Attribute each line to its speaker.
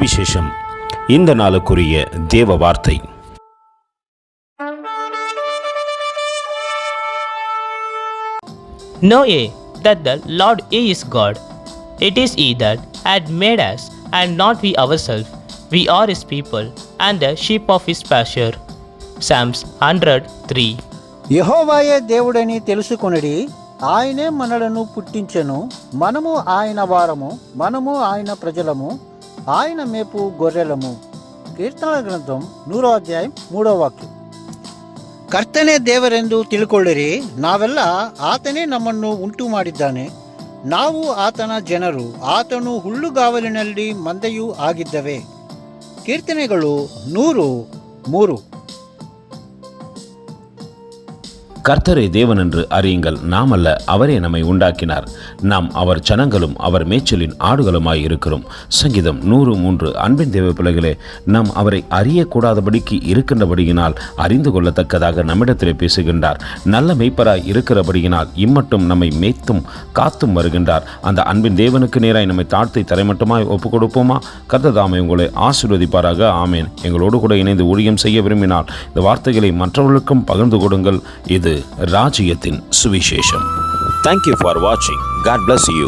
Speaker 1: சுவிசேஷம். இந்த நாளுக்குரிய தேவ வார்த்தை.
Speaker 2: Know ye that the Lord is God. It is He that had made us, and not we ourselves. We are His people, and the sheep of His pasture. Psalms 103.
Speaker 3: యెహోవాయే దేవుడని తెలుసుకొనుడి, ఆయనే మనలను పుట్టించెను, మనము ఆయన వారము, మనము ఆయన ప్రజలము, ఆయన మేపు గొర్రెలము. ಕೀರ್ತನಾ ಗ್ರಂಥಂ 100వ ಅಧ್ಯಾಯ 3వ ವಾಕ್ಯ. ಕರ್ತನೇ ದೇವರೆಂದು ತಿಳ್ಕೊಳ್ಳಿರಿ, ನಾವೆಲ್ಲ ಆತನೇ ನಮ್ಮನ್ನು ಉಂಟು ಮಾಡಿದ್ದಾನೆ, ನಾವು ಆತನ ಜನರು, ಆತನು ಹುಲ್ಲುಗಾವಲಿನಲ್ಲಿ ಮಂದೆಯೂ ಆಗಿದ್ದವೆ. ಕೀರ್ತನೆಗಳು 100:3.
Speaker 1: கர்த்தரே தேவன் என்று அறியுங்கள், நாம் அல்ல, அவரே நம்மை உண்டாக்கினார், நாம் அவர் ஜனங்களும் அவர் மேய்ச்சலின் ஆடுகளுமாய் இருக்கிறோம். சங்கீதம் 103. அன்பின் தேவ பிள்ளைகளே, நாம் அவரை அறியக்கூடாதபடிக்கு இருக்கின்றபடியினால் அறிந்து கொள்ளத்தக்கதாக நம்மிடத்திலே பேசுகின்றார். நல்ல மேய்ப்பராய் இருக்கிறபடியினால் இம்மட்டும் நம்மை மேய்த்தும் காத்தும் வருகின்றார். அந்த அன்பின் தேவனுக்கு நேராய் நம்மை தாழ்த்தி தரைமட்டமாய் ஒப்புக் கொடுப்போமா? கர்த்தர் தாமே உங்களை ஆசீர்வதிப்பாராக. ஆமேன். எங்களோடு கூட இணைந்து ஊழியம் செய்ய விரும்பினால் இந்த வார்த்தைகளை மற்றவர்களுக்கும் பகிர்ந்து கொடுங்கள். இது ராஜ்யத்தின் சுவிசேஷம். Thank you for watching. God bless you.